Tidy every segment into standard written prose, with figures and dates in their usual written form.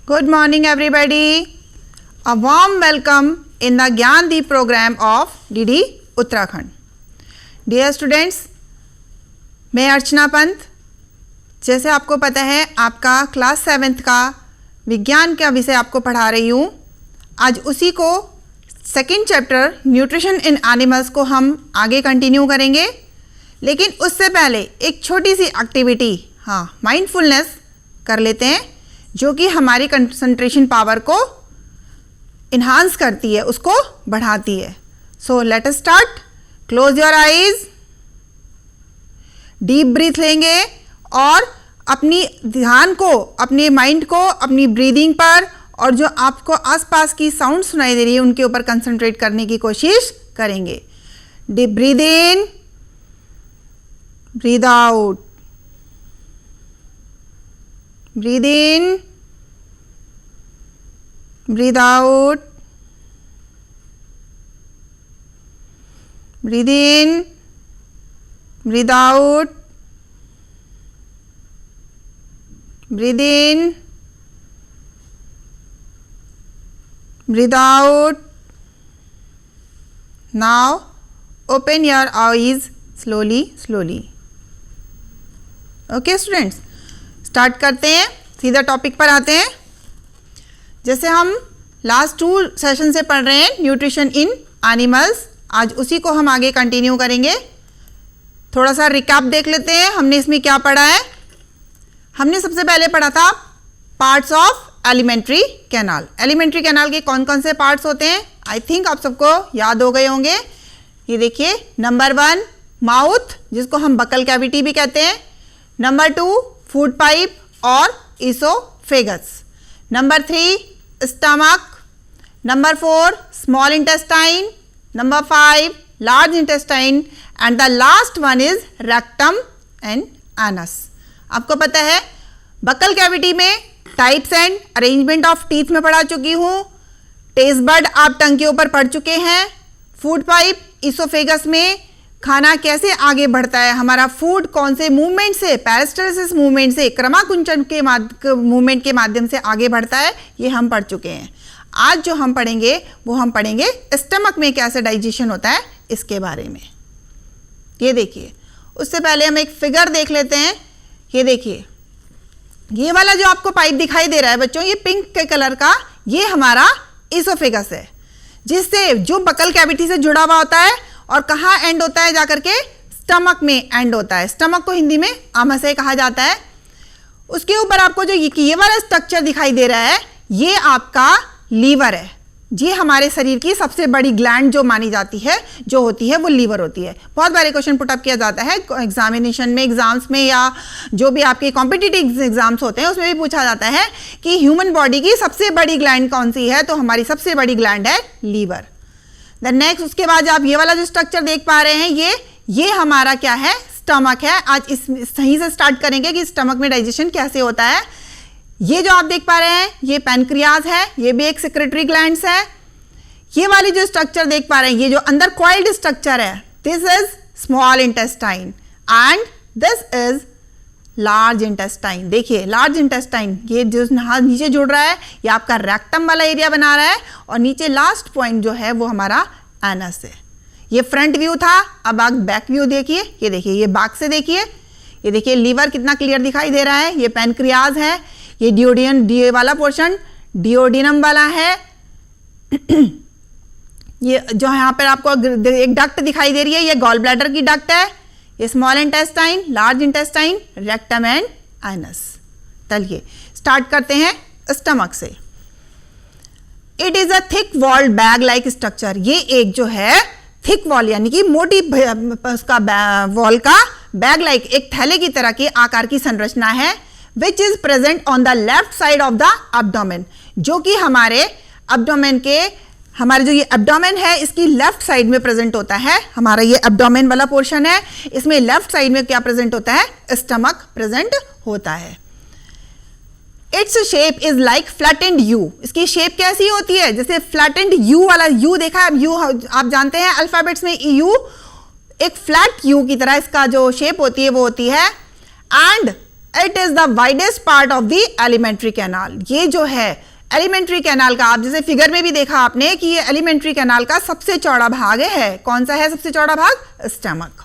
Good morning everybody. A warm welcome in the Gyandeep program of DD Uttarakhand. Dear students, मैं अर्चना पंत, जैसे आपको पता है आपका क्लास 7th का विज्ञान का विषय आपको पढ़ा रही हूँ। आज उसी को second chapter nutrition in animals को हम आगे कंटिन्यू करेंगे, लेकिन उससे पहले एक छोटी सी एक्टिविटी माइंडफुलनेस कर लेते हैं, जो कि हमारी कंसंट्रेशन पावर को इन्हांस करती है, उसको बढ़ाती है। So let us start. Close your eyes, deep breath लेंगे और अपनी ध्यान को, अपने माइंड को अपनी ब्रीदिंग पर और जो आपको आसपास की साउंड सुनाई दे रही है उनके ऊपर कंसंट्रेट करने की कोशिश करेंगे। Deep breathe in, breathe out, breathe in, breathe out, breathe in, breathe out, breathe in, breathe out. Now open your eyes slowly. Okay students, start करते हैं, सीधा टॉपिक पर आते हैं। जैसे हम लास्ट 2 सेशन से पढ़ रहे हैं न्यूट्रिशन इन एनिमल्स, आज उसी को हम आगे कंटिन्यू करेंगे। थोड़ा सा रिकैप देख लेते हैं, हमने इसमें क्या पढ़ा है। हमने सबसे पहले पढ़ा था parts of alimentary canal. Alimentary canal के कौन कौन से पार्ट्स होते हैं, आई थिंक आप सबको याद हो गए होंगे। ये देखिए, नंबर 1 माउथ, जिसको हम बकल कैविटी भी कहते हैं। नंबर 2 फूड पाइप और oesophagus. Number 3 stomach. Number 4 small intestine. Number 5 large intestine and the last one is rectum and anus. आपको पता है बकल कैविटी में types and arrangement of teeth में पढ़ा चुकी हूँ। टेस्ट बड आप टंग के ऊपर पढ़ चुके हैं। फूड पाइप, ईसोफेगस में खाना कैसे आगे बढ़ता है, हमारा फूड कौन से मूवमेंट से, पेरिस्टलिसिस मूवमेंट से, क्रमाकुंचन के मूवमेंट के माध्यम से आगे बढ़ता है, ये हम पढ़ चुके हैं। आज जो हम पढ़ेंगे वो हम पढ़ेंगे स्टमक में कैसे डाइजेशन होता है, इसके बारे में। ये देखिए, उससे पहले हम एक फिगर देख लेते हैं। ये देखिए, ये वाला जो आपको पाइप दिखाई दे रहा है बच्चों, ये पिंक के कलर का, ये हमारा ईसोफेगस है, जिससे जो बकल कैविटी से जुड़ा हुआ होता है और कहाँ एंड होता है, जाकर के स्टमक में एंड होता है। स्टमक को हिंदी में आमाशय कहा जाता है। उसके ऊपर आपको जो ये वाला स्ट्रक्चर दिखाई दे रहा है, ये आपका लीवर है। ये हमारे शरीर की सबसे बड़ी ग्लैंड जो मानी जाती है, जो होती है, वो लीवर होती है। बहुत बार क्वेश्चन पुटअप किया जाता है एग्जामिनेशन में, एग्जाम्स में, या जो भी आपके कॉम्पिटिटिव एग्जाम्स होते हैं उसमें भी पूछा जाता है कि ह्यूमन बॉडी की सबसे बड़ी ग्लैंड कौन सी है, तो हमारी सबसे बड़ी ग्लैंड है लीवर। द नेक्स्ट, उसके बाद आप ये वाला जो स्ट्रक्चर देख पा रहे हैं, ये हमारा क्या है, स्टमक है। आज इस सही से स्टार्ट करेंगे कि स्टमक में डाइजेशन कैसे होता है। ये जो आप देख पा रहे हैं, ये पैनक्रियाज है, ये भी एक सेक्रेटरी ग्लैंड्स है। ये वाली जो स्ट्रक्चर देख पा रहे हैं, ये जो अंदर कॉइल्ड स्ट्रक्चर है, this is small intestine and this is large intestine. देखिए, लार्ज इंटेस्टाइन ये जो नीचे जुड़ रहा है, ये आपका रेक्टम वाला एरिया बना रहा है, और नीचे लास्ट पॉइंट जो है वो हमारा एनस है। ये फ्रंट व्यू था, अब आप बैक व्यू देखिए। ये देखिए, ये बैक से देखिए, ये देखिए लीवर कितना क्लियर दिखाई दे रहा है। ये पैनक्रियाज है, ये डी वाला पोर्शन डिओडिनम वाला है। ये जो यहाँ पर आपको एक डक्ट दिखाई दे रही है, ये गॉल ब्लैडर की डक्ट है। ये small intestine, large intestine, rectum and anus. चलिए स्टार्ट करते हैं स्टमक से। It is a thick walled bag like structure. ये एक जो है थिक वॉल यानी कि मोटी उसका वॉल का बैग लाइक एक थैले की तरह के आकार की संरचना है, which is present on the left side of the abdomen, जो कि हमारे एब्डोमेन के, हमारे जो ये एब्डोमेन है इसकी लेफ्ट साइड में प्रेजेंट होता है। हमारा ये एब्डोमेन वाला पोर्शन है, इसमें लेफ्ट साइड में क्या प्रेजेंट होता है, स्टमक प्रेजेंट होता है। Its shape is like flattened you. इसकी शेप कैसी होती है, जैसे फ्लैटेंड यू वाला, यू देखा है, यू आप जानते हैं अल्फाबेट्स में यू एक फ्लैट यू की तरह इसका जो शेप होती है वो होती है। And it is the widest part of the alimentary canal. ये जो है एलिमेंट्री कैनाल का, आप जैसे फिगर में भी देखा आपने कि ये एलिमेंट्री कैनाल का सबसे चौड़ा भाग है। कौन सा है सबसे चौड़ा भाग? Stomach.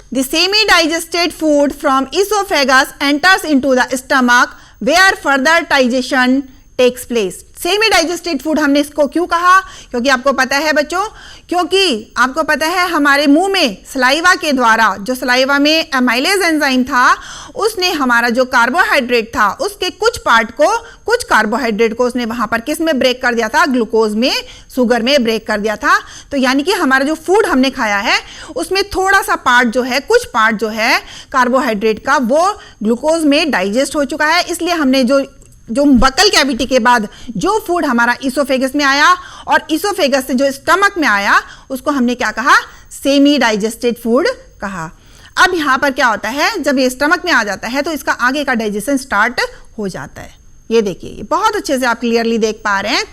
The semi-digested food from esophagus enters into the stomach where further digestion takes place. Semi digested food हमने इसको क्यों कहा? क्योंकि आपको पता है बच्चों, क्योंकि आपको पता है हमारे मुंह में सलाइवा के द्वारा, जो सलाइवा में एमाइलेज एंजाइम था, उसने हमारा जो कार्बोहाइड्रेट था उसके कुछ पार्ट को, कुछ कार्बोहाइड्रेट को उसने वहां पर किस में ब्रेक कर दिया था? ग्लूकोज में, शुगर में ब्रेक कर दिया था। तो यानी कि हमारा जो फूड हमने खाया है उसमें थोड़ा सा पार्ट जो है, कुछ पार्ट जो है कार्बोहाइड्रेट का, वो ग्लूकोज में डाइजेस्ट हो चुका है। इसलिए हमने जो बकल कैविटी के बाद जो फूड हमारा इसोफेगस में आया और इसोफेगस से जो स्टमक में आया उसको हमने क्या कहा? सेमी डाइजेस्टेड फूड कहा। अब यहां पर क्या होता है, जब ये स्टमक में आ जाता है तो इसका आगे का डाइजेशन स्टार्ट हो जाता है। ये देखिए, ये बहुत अच्छे से आप क्लियरली देख पा रहे हैं।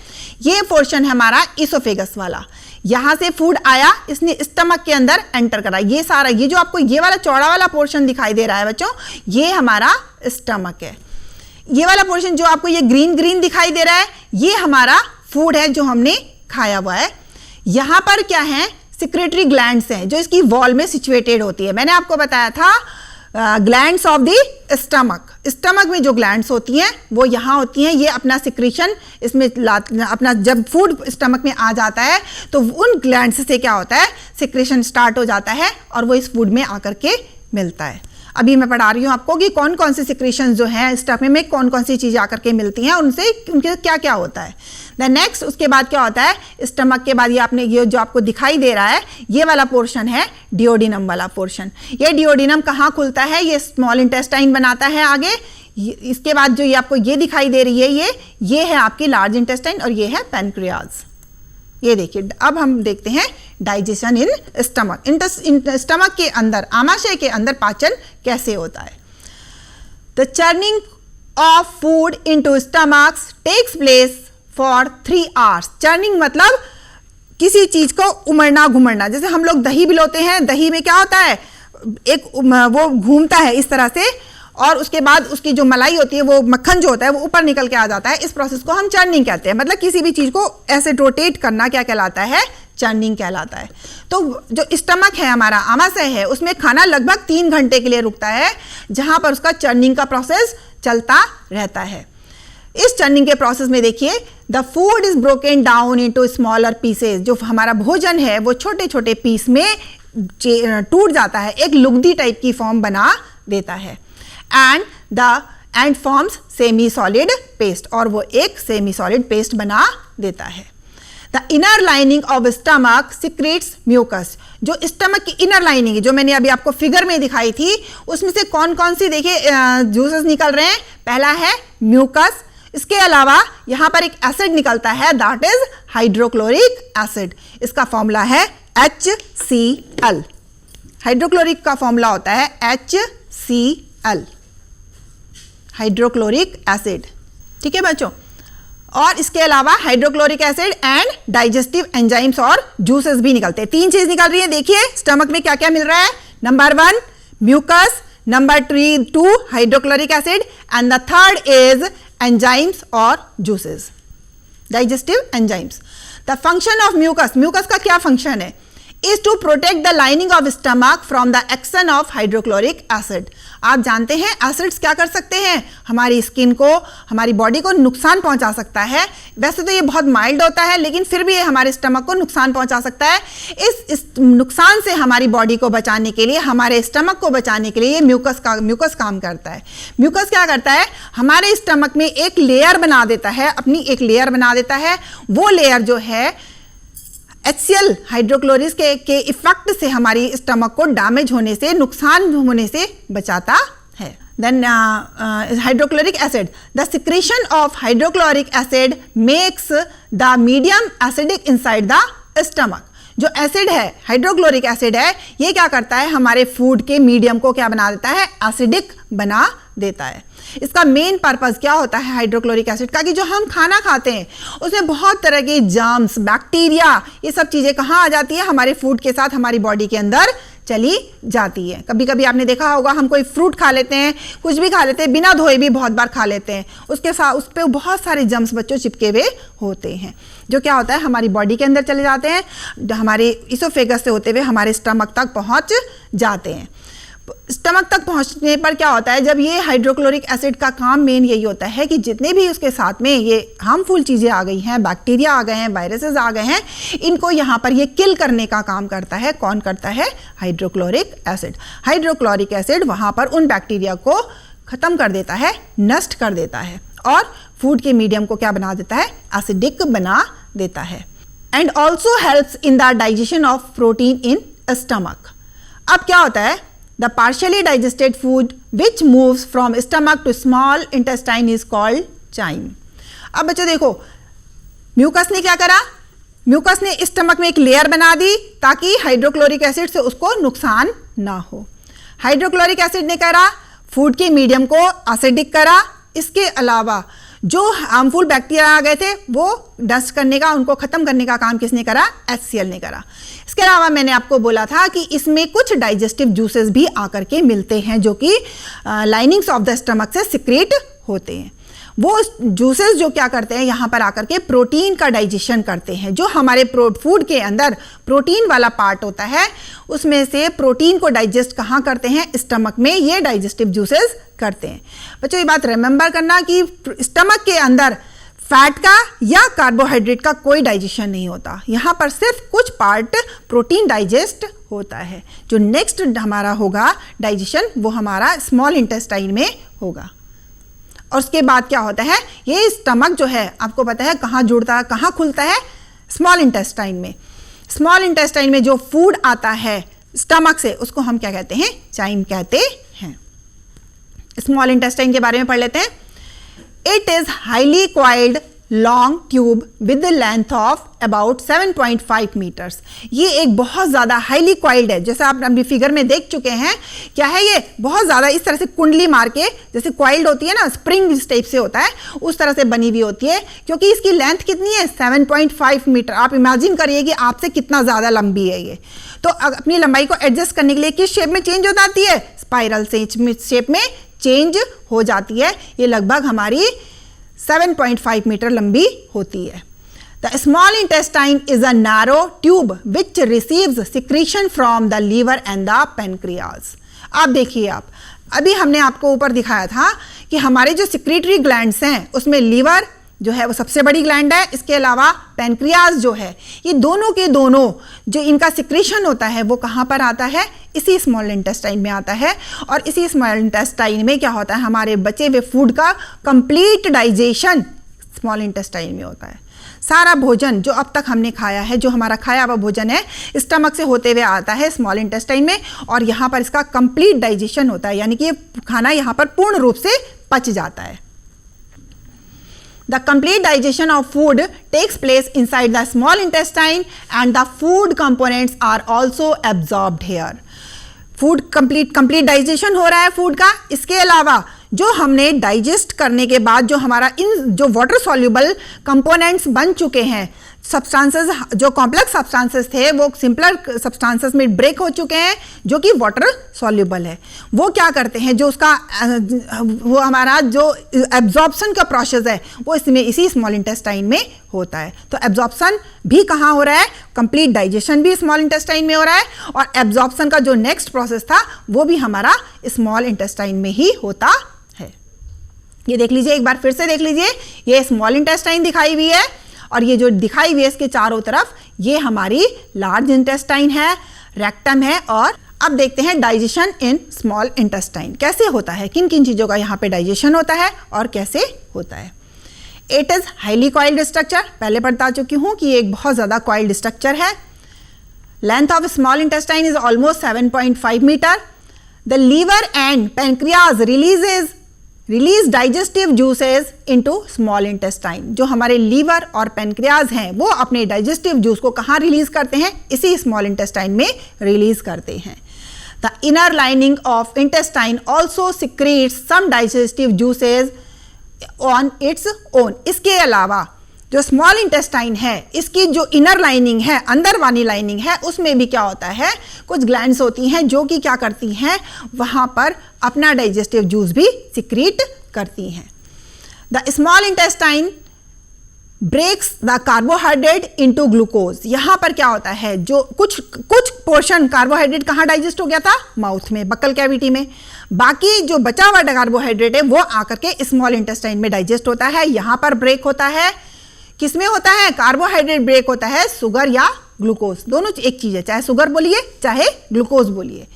ये पोर्शन है हमारा इसोफेगस वाला। यहां से फूड आया, इसने स्टमक के अंदर एंटर करा। ये सारा, ये जो आपको ये वाला चौड़ा वाला पोर्शन दिखाई दे रहा है बच्चों, ये हमारा स्टमक है। ये वाला पोर्शन जो आपको ये ग्रीन ग्रीन दिखाई दे रहा है, ये हमारा फूड है जो हमने खाया हुआ है। यहां पर क्या है? सिक्रेटरी ग्लैंड्स हैं जो इसकी वॉल में सिचुएटेड होती है। मैंने आपको बताया था glands of the stomach. Stomach में जो ग्लैंड्स होती हैं वो यहाँ होती हैं। ये अपना सिक्रीशन इसमें अपना, जब फूड स्टमक में आ जाता है तो उन ग्लैंड्स से क्या होता है? सिक्रीशन स्टार्ट हो जाता है और वो इस फूड में आकर के मिलता है। अभी मैं पढ़ा रही हूँ आपको कि कौन कौन से सिक्रीशन जो हैं स्टमक में कौन कौन सी चीज़ें आकर के मिलती हैं, उनसे उनके क्या क्या होता है। देन नेक्स्ट, उसके बाद क्या होता है? स्टमक के बाद ये आपने, ये जो आपको दिखाई दे रहा है ये वाला पोर्शन है डिओडिनम वाला पोर्शन। ये डिओडिनम कहाँ खुलता है? ये स्मॉल इंटेस्टाइन बनाता है आगे। इसके बाद जो ये आपको ये दिखाई दे रही है, ये है आपकी लार्ज इंटेस्टाइन और ये है पैनक्रियाज। ये देखिए, अब हम देखते हैं डाइजेशन इन स्टमक। स्टमक के अंदर, आमाशय के अंदर पाचन कैसे होता है। The churning of food into stomach takes place for 3 hours. Churning मतलब किसी चीज को उमड़ना घुमड़ना। जैसे हम लोग दही बिलोते हैं, दही में क्या होता है? एक वो घूमता है इस तरह से और उसके बाद उसकी जो मलाई होती है, वो मक्खन जो होता है वो ऊपर निकल के आ जाता है। इस प्रोसेस को हम चर्निंग कहते हैं। मतलब किसी भी चीज को ऐसे रोटेट करना क्या कहलाता है? चर्निंग कहलाता है। तो जो स्टमक है हमारा, आमाशय है, उसमें खाना लगभग 3 घंटे के लिए रुकता है, जहां पर उसका चर्निंग का प्रोसेस चलता रहता है। इस चर्निंग के प्रोसेस में देखिए, the food is broken down into smaller pieces. जो हमारा भोजन है वो छोटे छोटे पीस में टूट जाता है, एक लुगदी टाइप की फॉर्म बना देता है। And forms semi solid paste, और वो एक सेमी सॉलिड पेस्ट बना देता है। The inner lining of stomach secretes mucus. जो स्टमक की इनर लाइनिंग है, जो मैंने अभी आपको फिगर में दिखाई थी, उसमें से कौन कौन सी देखिए जूसेस निकल रहे हैं। पहला है म्यूकस। इसके अलावा यहां पर एक एसिड निकलता है, दैट इज हाइड्रोक्लोरिक एसिड। इसका फॉर्मूला है HCl। हाइड्रोक्लोरिक का फॉर्मूला होता है HCl, हाइड्रोक्लोरिक एसिड। ठीक है बच्चों। और इसके अलावा hydrochloric acid and digestive enzymes और जूसेस भी निकलते हैं। 3 चीज निकल रही है। देखिए स्टमक में क्या क्या मिल रहा है। Number 1 mucus, number 2 hydrochloric acid and the third is enzymes और juices, digestive enzymes. The function of mucus, mucus का क्या फंक्शन है? is to protect the lining of stomach from the action of hydrochloric acid। आप जानते हैं acids क्या कर सकते हैं? हमारी स्किन को, हमारी बॉडी को नुकसान पहुंचा सकता है। वैसे तो ये बहुत माइल्ड होता है, लेकिन फिर भी ये हमारे स्टमक को नुकसान पहुंचा सकता है। इस नुकसान से हमारी बॉडी को बचाने के लिए, हमारे स्टमक को बचाने के लिए ये म्यूकस काम करता है। म्यूकस क्या करता है? हमारे स्टमक में एक लेयर बना देता है, अपनी एक लेयर बना देता है। वो लेयर जो है HCl हाइड्रोक्लोरिक के इफेक्ट से हमारी स्टमक को डैमेज होने से, नुकसान होने से बचाता है। Then hydrochloric acid, the secretion of hydrochloric acid makes the medium acidic inside the stomach. जो एसिड है, हाइड्रोक्लोरिक एसिड है, ये क्या करता है? हमारे फूड के मीडियम को क्या बना देता है? एसिडिक बना देता है। इसका मेन पर्पस क्या होता है हाइड्रोक्लोरिक एसिड का? कि जो हम खाना खाते हैं उसमें बहुत तरह के जर्म्स, बैक्टीरिया, ये सब चीजें कहाँ आ जाती है? हमारे फूड के साथ हमारी बॉडी के अंदर चली जाती है। कभी कभी आपने देखा होगा, हम कोई फ्रूट खा लेते हैं, कुछ भी खा लेते हैं, बिना धोए भी बहुत बार खा लेते हैं, उसके साथ उस पर बहुत सारे जर्म्स बच्चों चिपके हुए होते हैं, जो क्या होता है हमारी बॉडी के अंदर चले जाते हैं, हमारे इसोफेगस से होते हुए हमारे स्टमक तक पहुंच जाते हैं। स्टमक तक पहुंचने पर क्या होता है, जब ये हाइड्रोक्लोरिक एसिड का काम मेन यही होता है कि जितने भी उसके साथ में ये हार्मफुल चीज़ें आ गई हैं, बैक्टीरिया आ गए हैं, वायरसेस आ गए हैं, इनको यहाँ पर ये किल करने का काम करता है। कौन करता है? Hydrochloric acid. हाइड्रोक्लोरिक एसिड वहाँ पर उन बैक्टीरिया को ख़त्म कर देता है, नष्ट कर देता है, और फूड के मीडियम को क्या बना देता है? एसिडिक बना देता है। And also helps in the digestion of protein in stomach. अब क्या होता है, the partially digested food which moves from stomach to small intestine is called chyme। अब बच्चों देखो, म्यूकस ने क्या करा, म्यूकस ने स्टमक में एक लेयर बना दी ताकि हाइड्रोक्लोरिक एसिड से उसको नुकसान ना हो। हाइड्रोक्लोरिक एसिड ने करा, फूड के मीडियम को एसिडिक करा। इसके अलावा जो हार्मफुल बैक्टीरिया आ गए थे वो डस्ट करने का, उनको खत्म करने का काम किसने करा? HCl ने करा। इसके अलावा मैंने आपको बोला था कि इसमें कुछ डाइजेस्टिव जूसेस भी आकर के मिलते हैं जो कि लाइनिंग्स ऑफ द स्टमक से सिक्रेट होते हैं। वो जूसेस जो क्या करते हैं, यहाँ पर आकर के प्रोटीन का डाइजेशन करते हैं। जो हमारे फूड के अंदर प्रोटीन वाला पार्ट होता है, उसमें से प्रोटीन को डाइजेस्ट कहाँ करते हैं? स्टमक में ये डाइजेस्टिव जूसेस करते हैं। बच्चों ये बात रिमेंबर करना कि स्टमक के अंदर फैट का या कार्बोहाइड्रेट का कोई डाइजेशन नहीं होता। यहाँ पर सिर्फ कुछ पार्ट प्रोटीन डाइजेस्ट होता है। जो नेक्स्ट हमारा होगा डाइजेशन, वो हमारा स्मॉल इंटेस्टाइन में होगा। और उसके बाद क्या होता है, ये स्टमक जो है आपको पता है कहाँ जुड़ता है, कहाँ खुलता है? स्मॉल इंटेस्टाइन में। स्मॉल इंटेस्टाइन में जो फूड आता है स्टमक से, उसको हम क्या कहते हैं? चाइम कहते हैं। स्मॉल इंटेस्टाइन के बारे में पढ़ लेते हैं। It is highly coiled long tube with the length of about 7.5 metres. ये एक बहुत ज़्यादा हाईली कॉइल्ड है, जैसे आप अभी फिगर में देख चुके हैं। क्या है ये? बहुत ज़्यादा इस तरह से कुंडली मार के, जैसे कॉइल्ड होती है ना, स्प्रिंग टाइप से होता है, उस तरह से बनी हुई होती है। क्योंकि इसकी लेंथ कितनी है? 7.5 मीटर। आप इमेजिन करिए कि आपसे कितना ज़्यादा लंबी है ये। तो अपनी लंबाई को एडजस्ट करने के लिए किस शेप में चेंज हो जाती है? स्पाइरल शेप में चेंज हो जाती है। ये लगभग हमारी 7.5 मीटर लंबी होती है। The small intestine is a narrow tube which receives secretion from the liver and the pancreas। आप देखिए, आप अभी हमने आपको ऊपर दिखाया था कि हमारे जो सिक्रेटरी ग्लैंड्स हैं उसमें लीवर जो है वो सबसे बड़ी ग्लैंड है। इसके अलावा पैनक्रियाज जो है, ये दोनों के दोनों जो इनका सिक्रेशन होता है वो कहाँ पर आता है? इसी स्मॉल इंटेस्टाइन में आता है। और इसी स्मॉल इंटेस्टाइन में क्या होता है? हमारे बचे हुए फूड का कंप्लीट डाइजेशन स्मॉल इंटेस्टाइन में होता है। सारा भोजन जो अब तक हमने खाया है, जो हमारा खाया हुआ भोजन है, स्टमक से होते हुए आता है स्मॉल इंटेस्टाइन में, और यहाँ पर इसका कंप्लीट डाइजेशन होता है, यानी कि खाना यहाँ पर पूर्ण रूप से पच जाता है। The complete digestion of food takes place inside the small intestine and the food components are also absorbed here। Food complete digestion हो रहा है फूड का। इसके अलावा जो हमने डाइजेस्ट करने के बाद जो हमारा इन जो वाटर सॉल्युबल कंपोनेंट्स बन चुके हैं, सब्सटेंसेस, जो कॉम्प्लेक्स सब्सटेंसेस थे वो सिंपलर सब्सटेंसेस में ब्रेक हो चुके हैं जो कि वाटर सॉल्युबल है। वो क्या करते हैं, जो उसका वो हमारा जो एब्जॉर्प्शन का प्रोसेस है वो इसमें इसी स्मॉल इंटेस्टाइन में होता है। तो एब्जॉर्प्शन भी कहाँ हो रहा है? कंप्लीट डाइजेशन भी स्मॉल इंटेस्टाइन में हो रहा है, और एब्जॉर्प्शन का जो नेक्स्ट प्रोसेस था वो भी हमारा स्मॉल इंटेस्टाइन में ही होता है। ये देख लीजिए, एक बार फिर से देख लीजिए, ये स्मॉल इंटेस्टाइन दिखाई हुई है, और ये जो दिखाई हुई है इसके चारों तरफ ये हमारी लार्ज इंटेस्टाइन है, रेक्टम है। और अब देखते हैं डाइजेशन इन स्मॉल इंटेस्टाइन कैसे होता है, किन किन चीज़ों का यहाँ पे डाइजेशन होता है और कैसे होता है। It is highly coiled structure, पहले बता चुकी हूँ कि ये एक बहुत ज़्यादा कॉइल्ड स्ट्रक्चर है। Length of small intestine is almost 7.5 metre. The liver and pancreas release digestive juices into small intestine. जो हमारे लीवर और पैनक्रियाज हैं वो अपने डाइजेस्टिव जूस को कहाँ रिलीज करते हैं? इसी स्मॉल इंटेस्टाइन में रिलीज करते हैं। The inner lining of intestine also secretes some digestive juices on its own. इसके अलावा जो स्मॉल इंटेस्टाइन है इसकी जो इनर लाइनिंग है, अंदर वाली लाइनिंग है, उसमें भी क्या होता है, कुछ ग्लैंड्स होती हैं जो कि क्या करती हैं, वहां पर अपना डाइजेस्टिव जूस भी सिक्रीट करती हैं। The small intestine breaks the carbohydrate into glucose. यहां पर क्या होता है, जो कुछ पोर्शन कार्बोहाइड्रेट कहां डाइजेस्ट हो गया था, माउथ में, बक्कल कैविटी में। बाकी जो बचा हुआ कार्बोहाइड्रेट है वो आकर के स्मॉल इंटेस्टाइन में डाइजेस्ट होता है। यहां पर ब्रेक होता है, किसमें होता है, कार्बोहाइड्रेट ब्रेक होता है शुगर या ग्लूकोज, दोनों एक चीज है, चाहे शुगर बोलिए चाहे ग्लूकोज बोलिए।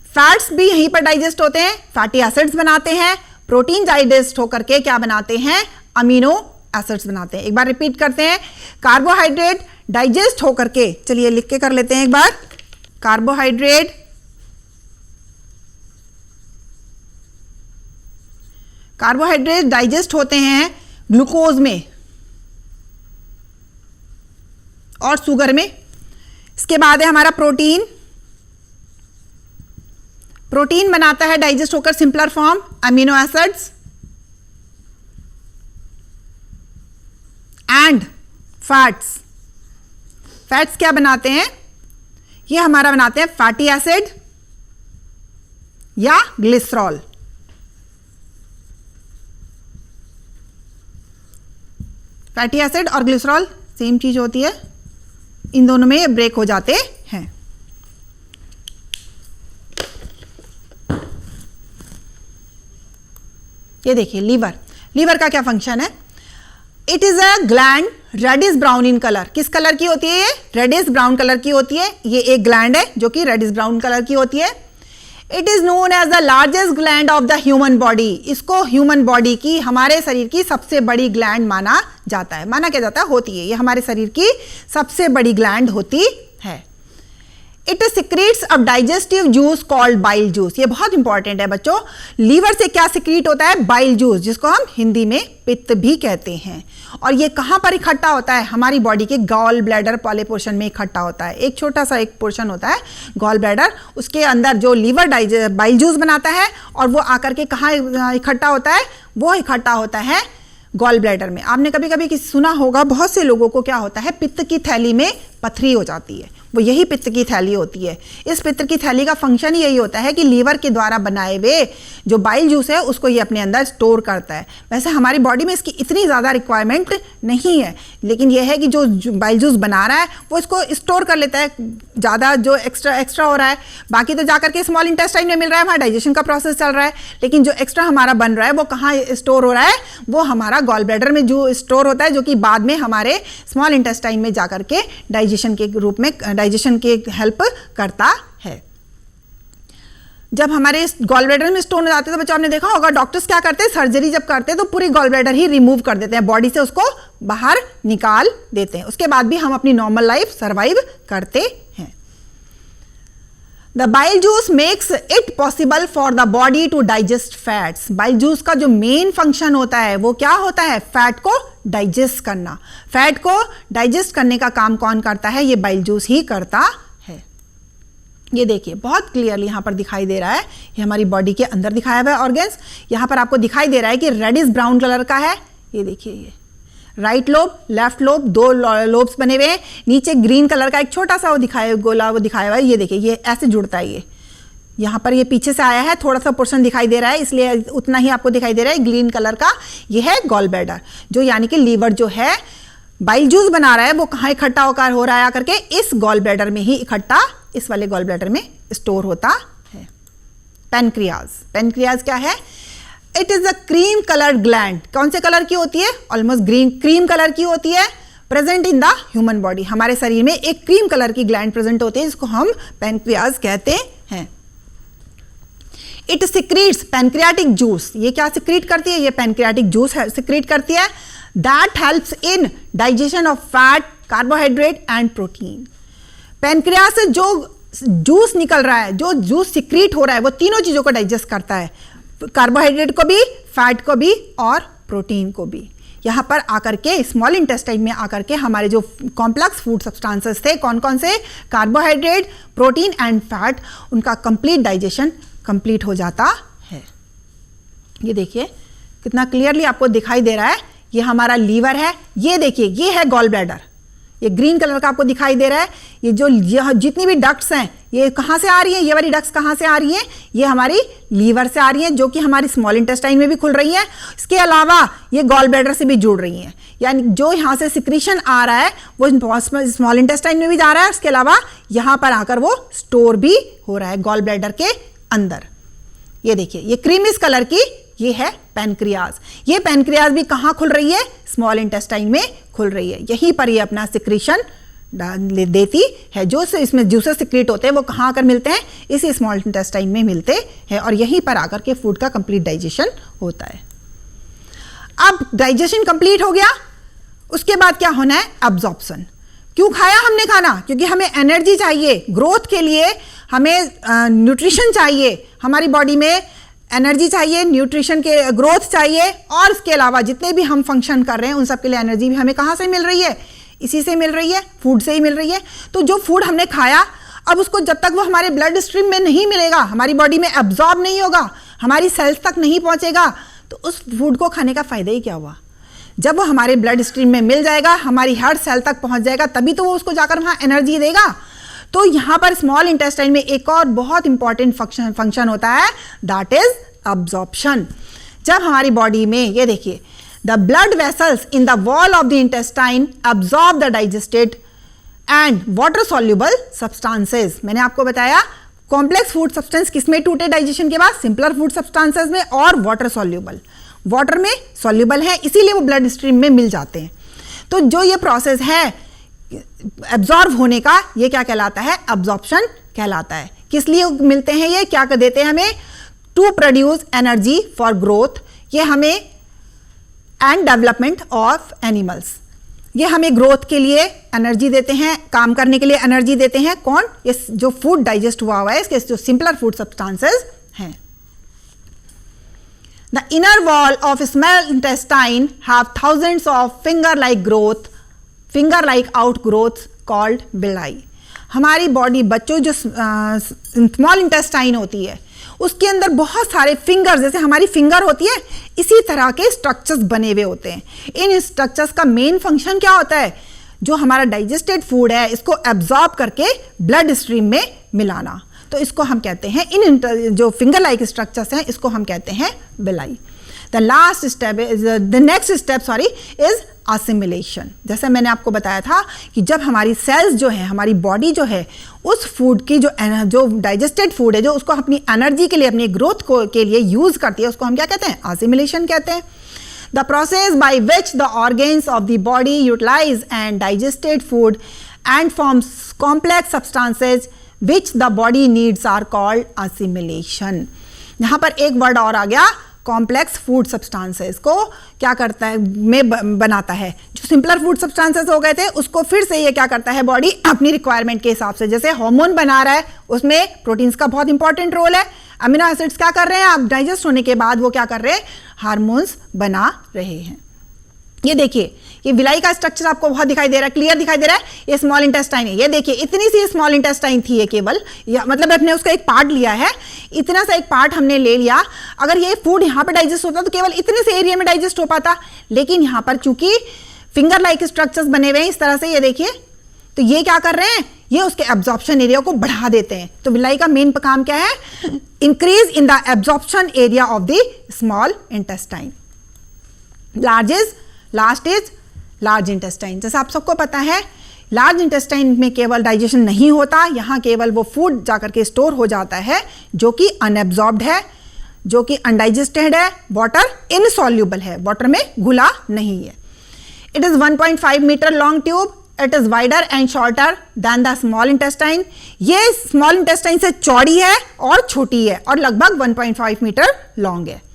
फैट्स भी यहीं पर डाइजेस्ट होते हैं, फैटी एसिड्स बनाते हैं। प्रोटीन डाइजेस्ट होकर के क्या बनाते हैं, अमीनो एसिड्स बनाते हैं। एक बार रिपीट करते हैं, कार्बोहाइड्रेट डाइजेस्ट होकर के, चलिए लिख के कर लेते हैं एक बार, कार्बोहाइड्रेट डाइजेस्ट होते हैं ग्लूकोज में और शुगर में। इसके बाद है हमारा प्रोटीन बनाता है डाइजेस्ट होकर simpler form amino acids and fats क्या बनाते हैं, ये हमारा बनाते हैं फैटी एसिड या ग्लिसरॉल। फैटी एसिड और ग्लिसरॉल सेम चीज होती है, इन दोनों में ब्रेक हो जाते हैं। ये देखिए लीवर का क्या फंक्शन है, it is a gland reddish brown in colour. किस कलर की होती है ये, रेडिश ब्राउन कलर की होती है। ये एक ग्लैंड है जो कि रेडिश ब्राउन कलर की होती है। It is known as the largest gland of the human body. इसको ह्यूमन बॉडी की, हमारे शरीर की सबसे बड़ी ग्लैंड माना जाता है, माना क्या जाता है, होती है, ये हमारे शरीर की सबसे बड़ी ग्लैंड होती है। It secretes a digestive juice called bile juice. ये बहुत इंपॉर्टेंट है बच्चों, लीवर से क्या सिक्रीट होता है, बाइल जूस, जिसको हम हिंदी में पित्त भी कहते हैं। और ये कहां पर इकट्ठा होता है, हमारी बॉडी के गॉल ब्लैडर वाले पोर्शन में इकट्ठा होता है। एक छोटा सा एक पोर्शन होता है गॉल ब्लैडर, उसके अंदर जो लीवर बाइल जूस बनाता है और वो आकर के कहाँ इकट्ठा होता है, वो इकट्ठा होता है गॉल ब्लैडर में। आपने कभी कभी सुना होगा, बहुत से लोगों को क्या होता है, पित्त की थैली में पथरी हो जाती है, वो यही पित्त की थैली होती है। इस पित्त की थैली का फंक्शन ही यही होता है कि लीवर के द्वारा बनाए हुए जो बाइल जूस है उसको ये अपने अंदर स्टोर करता है। वैसे हमारी बॉडी में इसकी इतनी ज़्यादा रिक्वायरमेंट नहीं है, लेकिन यह है कि जो बाइल जूस बना रहा है वो इसको स्टोर कर लेता है, ज़्यादा जो एक्स्ट्रा हो रहा है। बाकी तो जाकर के स्मॉल इंटेस्टाइन में मिल रहा है, हमारा डाइजेशन का प्रोसेस चल रहा है, लेकिन जो एक्स्ट्रा हमारा बन रहा है वो कहाँ स्टोर हो रहा है, वो हमारा गॉल ब्लैडर में जो स्टोर होता है, जो कि बाद में हमारे स्मॉल इंटेस्टाइन में जाकर के डाइजेशन के रूप में, डाइजेशन की हेल्प करता है। जब हमारे गॉल ब्लैडर में स्टोन हो जाते हैं तो बच्चों आपने देखा होगा, डॉक्टर्स क्या करते हैं, सर्जरी जब करते हैं तो पूरी गॉल ब्लैडर ही रिमूव कर देते हैं, बॉडी से उसको बाहर निकाल देते हैं। उसके बाद भी हम अपनी नॉर्मल लाइफ सर्वाइव करते हैं। The bile juice makes it possible for the body to digest fats. Bile juice का जो मेन फंक्शन होता है वो क्या होता है, फैट को डाइजेस्ट करना। फैट को डाइजेस्ट करने का काम कौन करता है, ये बाइल जूस ही करता है। ये देखिए बहुत क्लियरली यहाँ पर दिखाई दे रहा है, ये हमारी बॉडी के अंदर दिखाया हुआ है ऑर्गन्स। यहाँ पर आपको दिखाई दे रहा है कि रेडिश ब्राउन कलर का है। ये देखिए, ये राइट लोब, लेफ्ट लोब, दो लोब्स बने हुए हैं। नीचे ग्रीन कलर का एक छोटा सा वो दिखाया, गोला वो दिखाया हुआ है। ये देखिए, ये ऐसे जुड़ता है, ये यहाँ पर ये पीछे से आया है, थोड़ा सा पोर्शन दिखाई दे रहा है, इसलिए उतना ही आपको दिखाई दे रहा है। ग्रीन कलर का ये है गॉल ब्लैडर, जो यानी कि लीवर जो है बाइल जूस बना रहा है वो कहाँ इकट्ठा होकर हो रहा है, आकर के इस गॉल ब्लैडर में ही इकट्ठा, इस वाले गॉल ब्लैडर में स्टोर होता है। पेनक्रियाज क्या है, it is a cream coloured gland. कौन से कलर की होती है, ऑलमोस्ट ग्रीन क्रीम कलर की होती है। Present in the human body, हमारे शरीर में एक क्रीम कलर की ग्लैंड प्रेजेंट होती है, जिसको हम पेनक्रियाज कहते हैं। It secretes pancreatic juice. ये क्या सिक्रीट करती है, ये पैनक्रियाटिक जूस सिक्रीट करती है। That helps in digestion of fat, carbohydrate and protein. Pancreas से जो जूस निकल रहा है, जो जूस सिक्रीट हो रहा है, वो तीनों चीजों को डाइजेस्ट करता है, कार्बोहाइड्रेट को भी, फैट को भी और प्रोटीन को भी। यहाँ पर आकर के स्मॉल इंटेस्टाइन में आकर के हमारे जो कॉम्प्लेक्स फूड सब्सटेंसेस थे, कौन कौन से, कार्बोहाइड्रेट, प्रोटीन एंड फैट, उनका कंप्लीट डाइजेशन कंप्लीट हो जाता है। ये देखिए कितना क्लियरली आपको दिखाई दे रहा है, ये हमारा लीवर है, ये देखिए ये है गॉल ब्लैडर, ये ग्रीन कलर का आपको दिखाई दे रहा है। ये जो जितनी भी डक्ट्स हैं ये कहाँ से आ रही है, ये वाली डक्ट्स कहाँ से आ रही हैं, ये हमारी लीवर से आ रही हैं, जो कि हमारी स्मॉल इंटेस्टाइन में भी खुल रही है। इसके अलावा ये गॉल ब्लैडर से भी जुड़ रही हैं, यानी जो यहाँ से सिक्रीशन आ रहा है वो स्मॉल इंटेस्टाइन में भी जा रहा है, इसके अलावा यहाँ पर आकर वो स्टोर भी हो रहा है गॉल ब्लैडर के अंदर। ये देखिए ये क्रीमिश कलर की ये है पैनक्रियाज। ये पैनक्रियाज भी कहाँ खुल रही है, स्मॉल इंटेस्टाइन में खुल रही है। यहीं पर ये अपना सिक्रीशन देती है, जो से इसमें जूसेस सिक्रीट होते हैं वो कहाँ आकर मिलते हैं, इसी स्मॉल इंटेस्टाइन में मिलते हैं और यहीं पर आकर के फूड का कंप्लीट डाइजेशन होता है। अब डाइजेशन कंप्लीट हो गया, उसके बाद क्या होना है, अब्जॉर्प्शन। क्यों खाया हमने खाना, क्योंकि हमें एनर्जी चाहिए, ग्रोथ के लिए हमें न्यूट्रिशन चाहिए, हमारी बॉडी में एनर्जी चाहिए, न्यूट्रिशन के ग्रोथ चाहिए, और इसके अलावा जितने भी हम फंक्शन कर रहे हैं उन सब के लिए एनर्जी भी हमें कहाँ से मिल रही है, इसी से मिल रही है, फूड से ही मिल रही है। तो जो फूड हमने खाया, अब उसको जब तक वो हमारे ब्लड स्ट्रीम में नहीं मिलेगा, हमारी बॉडी में एब्जॉर्ब नहीं होगा, हमारी सेल्स तक नहीं पहुंचेगा, तो उस फूड को खाने का फायदा ही क्या हुआ। जब वो हमारे ब्लड स्ट्रीम में मिल जाएगा, हमारी हर सेल तक पहुंच जाएगा, तभी तो वो उसको जाकर वहाँ एनर्जी देगा। तो यहाँ पर स्मॉल इंटेस्टाइन में एक और बहुत इंपॉर्टेंट फंक्शन होता है, दैट इज अब्जॉर्प्शन। जब हमारी बॉडी में ये देखिए the blood vessels in the wall of the intestine absorb the digested and water soluble substances. मैंने आपको बताया कॉम्प्लेक्स फूड सब्सटेंस किसमें टूटे डाइजेशन के बाद, सिंपलर फूड सब्सटेंसेस में, और वाटर सॉल्युबल, वाटर में सॉल्युबल है, इसीलिए वो ब्लड स्ट्रीम में मिल जाते हैं। तो जो ये प्रोसेस है एब्जॉर्ब होने का, ये क्या कहलाता है, अब्जॉर्प्शन कहलाता है। किस लिए मिलते हैं ये, क्या कर देते हैं हमें, to produce energy for growth, ये हमें एंड डेवलपमेंट ऑफ एनिमल्स, ये हमें ग्रोथ के लिए एनर्जी देते हैं, काम करने के लिए एनर्जी देते हैं। कौन, ये जो फूड डाइजेस्ट हुआ है, इसके जो सिंपलर फूड सब्सटेंसेस हैं। The inner wall of small intestine have thousands of finger-like outgrowths called villi. हमारी बॉडी, बच्चों जो स्मॉल इंटेस्टाइन होती है उसके अंदर बहुत सारे फिंगर्स, जैसे हमारी फिंगर होती है, इसी तरह के स्ट्रक्चर्स बने हुए होते हैं। इन स्ट्रक्चर्स का मेन फंक्शन क्या होता है, जो हमारा डाइजेस्टेड फूड है इसको एब्जॉर्ब करके ब्लड स्ट्रीम में मिलाना। तो इसको हम कहते हैं, इन जो फिंगर लाइक स्ट्रक्चर्स हैं इसको हम कहते हैं villi. The next step is assimilation. जैसे मैंने आपको बताया था कि जब हमारी सेल्स जो है, हमारी बॉडी जो है, उस फूड की जो डाइजेस्टेड फूड है, जो उसको अपनी एनर्जी के लिए, अपनी ग्रोथ के लिए यूज करती है, उसको हम क्या कहते हैं, असिमिलेशन कहते हैं। The process by which the organs of the body utilize and digested food and forms complex substances which the body needs are called assimilation. यहाँ पर एक वर्ड और आ गया, कॉम्प्लेक्स फूड सब्सटेंसेस को क्या करता है, में बनाता है। जो सिंपलर फूड सब्सटेंसेस हो गए थे उसको फिर से ये क्या करता है, बॉडी अपनी रिक्वायरमेंट के हिसाब से, जैसे हार्मोन बना रहा है उसमें प्रोटीन्स का बहुत इंपॉर्टेंट रोल है। अमीनो एसिड्स क्या कर रहे हैं, आप डाइजेस्ट होने के बाद वो क्या कर रहे हैं, हार्मोन्स बना रहे हैं। ये देखिए ये विलाई का स्ट्रक्चर आपको बहुत दिखाई दे रहा है, क्लियर दिखाई दे रहा है। ये स्मॉल इंटेस्टाइन है, ये देखिए इतनी सी स्मॉल इंटेस्टाइन थी ये केवल, या मतलब हमने उसका एक पार्ट लिया है, इतना सा एक पार्ट हमने ले लिया। अगर ये फूड यहाँ पे डाइजेस्ट होता तो केवल इतने से एरिया में डाइजेस्ट हो पाता, लेकिन यहाँ पर चूंकि फिंगर लाइक स्ट्रक्चर्स बने हुए हैं इस तरह से, ये देखिए, तो ये क्या कर रहे हैं, ये उसके एब्जॉर्प्शन एरिया को बढ़ा देते हैं। तो विलाई का मेन काम क्या है, increase in the absorption area of the small intestine. Last is large intestine. जैसे आप सबको पता है लार्ज इंटेस्टाइन में केवल डाइजेशन नहीं होता, यहाँ केवल वो फूड जाकर के स्टोर हो जाता है जो कि अनएब्जॉर्ब्ड है, जो कि अनडाइजेस्टेड है, वाटर इनसॉल्युबल है, वाटर में घुला नहीं है। It is 1.5 metre long tube, it is wider and shorter than the small intestine. ये स्मॉल इंटेस्टाइन से चौड़ी है और छोटी है और लगभग 1.5 मीटर लॉन्ग है।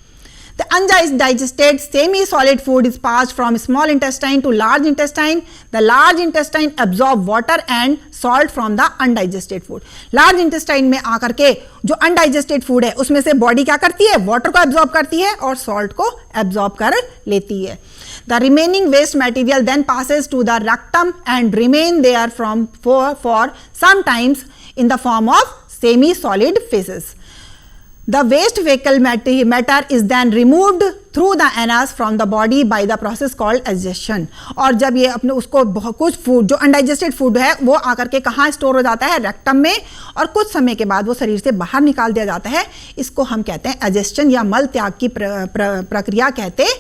The undigested semi-solid food is passed from small intestine to large intestine. The large intestine absorb water and salt from the undigested food. Large intestine में आकर के जो undigested food है उसमें से बॉडी क्या करती है, वाटर को एब्जॉर्ब करती है और सॉल्ट को एब्जॉर्ब कर लेती है। The remaining waste material then passes to the rectum and remain there for some times in the form of semi-solid phases. The waste fecal matter is then removed through the anus from the body by the process called digestion. और जब ये अपने उसको कुछ food जो undigested food है वो आकर के कहाँ स्टोर हो जाता है, रेक्टम में, और कुछ समय के बाद वो शरीर से बाहर निकाल दिया जाता है. इसको हम कहते हैं डाइजेशन या मल त्याग की प्रक्रिया कहते हैं.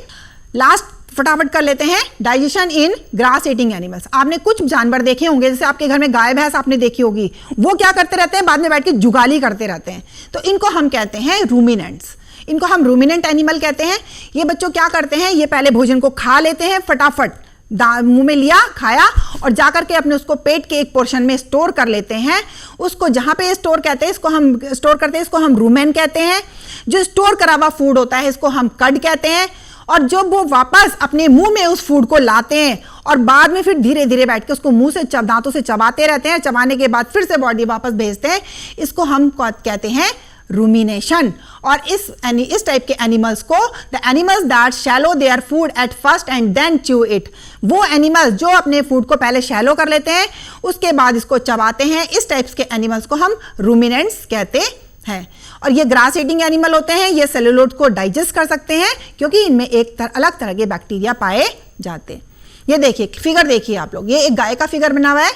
लास्ट फटाफट कर लेते हैं, डाइजेशन इन ग्रास ईटिंग एनिमल्स. आपने कुछ जानवर देखे होंगे, जैसे आपके घर में गाय भैंस आपने देखी होगी, वो क्या करते रहते हैं, बाद में बैठ के जुगाली करते रहते हैं. तो इनको हम कहते हैं रूमिनेंट्स. इनको हम रूमिनेंट एनिमल कहते हैं. ये बच्चों क्या करते हैं, ये पहले भोजन को खा लेते हैं, फटाफट मुंह में लिया, खाया, और जाकर के अपने उसको पेट के एक पोर्शन में स्टोर कर लेते हैं. उसको जहां पे स्टोर कहते हैं, इसको हम स्टोर करते हैं, इसको हम रूमेन कहते हैं. जो स्टोर करा हुआ फूड होता है इसको हम कड कहते हैं. और जब वो वापस अपने मुंह में उस फूड को लाते हैं और बाद में फिर धीरे धीरे बैठ के उसको मुंह से दांतों से चबाते रहते हैं, चबाने के बाद फिर से बॉडी वापस भेजते हैं, इसको हम कहते हैं रूमिनेशन. और इस टाइप के एनिमल्स को the animals that swallow their food at first and then chew it. वो एनिमल्स जो अपने फूड को पहले शैलो कर लेते हैं उसके बाद इसको चबाते हैं, इस टाइप्स के एनिमल्स को हम रूमिनेंट्स कहते हैं. और ये ग्रास ईटिंग एनिमल होते हैं, ये सेलुलोज को डाइजेस्ट कर सकते हैं क्योंकि इनमें अलग तरह के बैक्टीरिया पाए जाते हैं. ये देखिए फिगर देखिए आप लोग, ये एक गाय का फिगर बना हुआ है.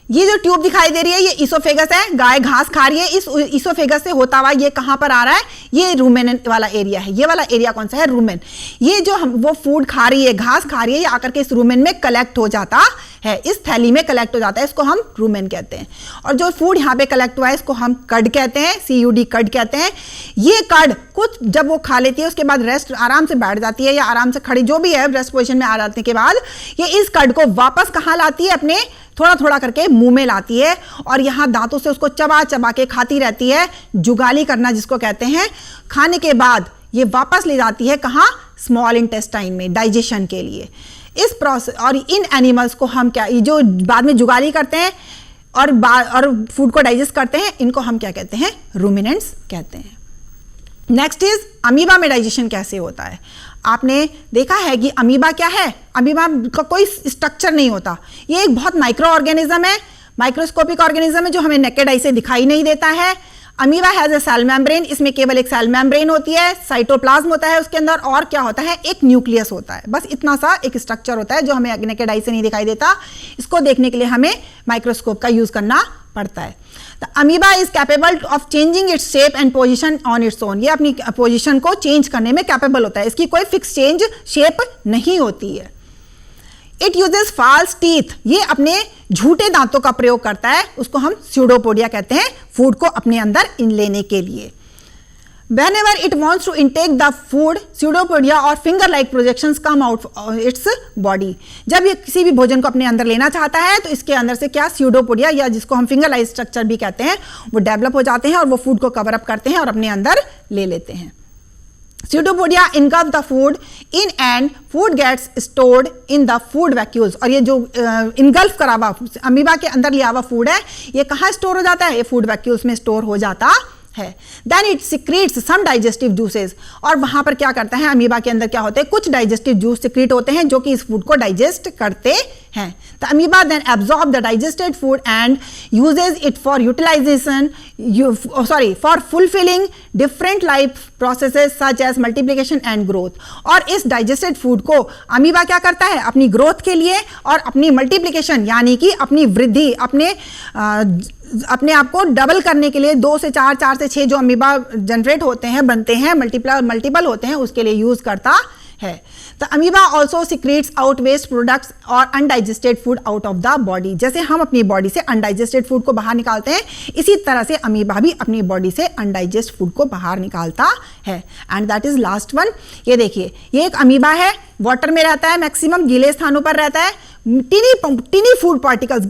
ये जो ट्यूब दिखाई दे रही है ये इसोफेगस है, गाय घास खा रही है. इस इसोफेगस से होता हुआ ये कहां पर आ रहा है, ये रूमेन वाला एरिया है. ये वाला एरिया कौन सा है, रूमेन. ये जो वो फूड खा रही है, घास खा रही है, ये आकर के इस रूमेन में कलेक्ट हो जाता है, इस थैली में कलेक्ट हो जाता है, इसको हम रूमेन कहते हैं. और जो फूड यहाँ पे कलेक्ट हुआ है इसको हम कड कहते हैं, CUD कड कहते हैं. ये कड कुछ जब वो खा लेती है उसके बाद रेस्ट आराम से बैठ जाती है या आराम से खड़ी जो भी है रेस्ट पोजिशन में आ जाने के बाद ये इस कड को वापस कहाँ लाती है, अपने थोड़ा थोड़ा करके मुंह में लाती है और यहाँ दांतों से उसको चबा चबा के खाती रहती है. जुगाली करना जिसको कहते हैं. खाने के बाद ये वापस ले जाती है कहाँ, स्मॉल इंटेस्टाइन में डाइजेशन के लिए. इस प्रोसेस और इन एनिमल्स को हम क्या, जो बाद में जुगाली करते हैं और फूड को डाइजेस्ट करते हैं, इनको हम क्या कहते हैं, रूमिनेंट्स कहते हैं. नेक्स्ट इज अमीबा में डाइजेशन कैसे होता है. आपने देखा है कि अमीबा क्या है, अमीबा का कोई स्ट्रक्चर नहीं होता. ये एक बहुत माइक्रो ऑर्गेनिज्म है, माइक्रोस्कोपिक ऑर्गेनिज्म है जो हमें नेकेड आई से दिखाई नहीं देता है. Amoeba has a cell membrane, इसमें केवल एक सेल मेम्ब्रेन होती है, साइटोप्लाज्म होता है उसके अंदर, और क्या होता है, एक न्यूक्लियस होता है. बस इतना सा एक स्ट्रक्चर होता है जो हमें नेकेड आई से नहीं दिखाई देता. इसको देखने के लिए हमें माइक्रोस्कोप का यूज करना पड़ता है. The amoeba is capable of changing its shape and position on its own. ये अपनी पोजीशन को चेंज करने में कैपेबल होता है, इसकी कोई फिक्स चेंज शेप नहीं होती है. इट यूजेस फॉल्स टीथ, ये अपने झूठे दांतों का प्रयोग करता है, उसको हम स्यूडोपोडिया कहते हैं, फूड को अपने अंदर इन लेने के लिए. Whenever it wants to intake the food, pseudopodia or finger-like projections come out its body. जब ये किसी भी भोजन को अपने अंदर लेना चाहता है तो इसके अंदर से क्या, स्यूडोपोडिया या जिसको हम फिंगर लाइक स्ट्रक्चर भी कहते हैं, वो डेवलप हो जाते हैं और वो फूड को कवर अप करते हैं और अपने अंदर ले लेते हैं. Pseudopodia engulf the food in and food gets stored in the food vacuoles. और ये जो engulf करा हुआ अमीबा के अंदर लिया हुआ फूड है ये कहाँ स्टोर हो जाता है, ये फूड वैक्यूल्स में स्टोर हो जाता है. Then it secretes some digestive juices. और वहां पर क्या करता है, अमीबा के अंदर क्या होते हैं, कुछ डाइजेस्टिव जूस सिक्रीट होते हैं जो कि इस फूड को डाइजेस्ट करते हैं. The amoeba then absorb the digested food and uses it for for fulfilling different life processes such as multiplication and growth. और इस digested food को अमीबा क्या करता है, अपनी ग्रोथ के लिए और अपनी मल्टीप्लिकेशन यानी कि अपनी वृद्धि, अपने आप को डबल करने के लिए 2 से 4, 4 से 6 जो अमीबा जनरेट होते हैं, बनते हैं, मल्टीपल होते हैं, उसके लिए यूज करता है. The amoeba also secretes out waste products और undigested food out of the body. जैसे हम अपनी बॉडी से अनडाइजेस्टेड फूड को बाहर निकालते हैं, इसी तरह से अमीबा भी अपनी बॉडी से अनडाइजेस्ट फूड को बाहर निकालता है. And that is last one. ये देखिए, ये एक अमीबा है, वाटर में रहता है, मैक्सिमम गीले स्थानों पर रहता है. टीनी फूड पार्टिकल्स,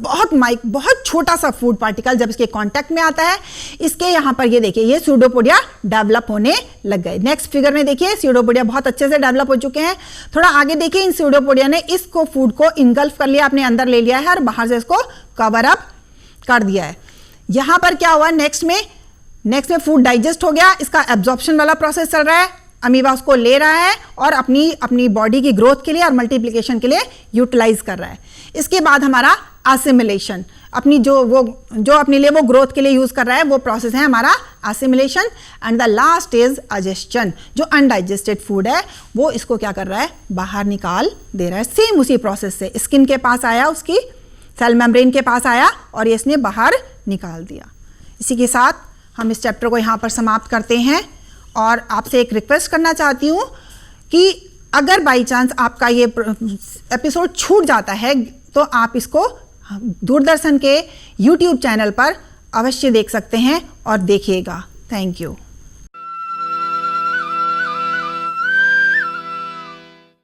बहुत छोटा सा फूड पार्टिकल जब इसके कांटेक्ट में आता है, इसके यहाँ पर ये देखिए, ये स्यूडोपोडिया डेवलप होने लग गए. नेक्स्ट फिगर में देखिए, स्यूडोपोडिया बहुत अच्छे से डेवलप हो चुके हैं. थोड़ा आगे देखिए, इन स्यूडोपोडिया ने इसको फूड को इनगल्फ कर लिया, अपने अंदर ले लिया है और बाहर से इसको कवर अप कर दिया है. यहां पर क्या हुआ, नेक्स्ट में फूड डाइजेस्ट हो गया, इसका एब्जॉर्प्शन वाला प्रोसेस चल रहा है, अमीबा उसको ले रहा है और अपनी बॉडी की ग्रोथ के लिए और मल्टीप्लिकेशन के लिए यूटिलाइज कर रहा है. इसके बाद हमारा असिमिलेशन. अपनी जो अपने लिए वो ग्रोथ के लिए यूज कर रहा है, वो प्रोसेस है हमारा assimilation. And the last is egestion, जो अनडाइजेस्टेड फूड है वो इसको क्या कर रहा है, बाहर निकाल दे रहा है। सेम उसी प्रोसेस से स्किन के पास आया, उसकी सेल मेम्ब्रेन के पास आया और ये इसने बाहर निकाल दिया। इसी के साथ हम इस चैप्टर को यहाँ पर समाप्त करते हैं और आपसे एक रिक्वेस्ट करना चाहती हूँ कि अगर बाई चांस आपका ये एपिसोड छूट जाता है तो आप इसको दूरदर्शन के YouTube चैनल पर अवश्य देख सकते हैं और देखिएगा। Thank you.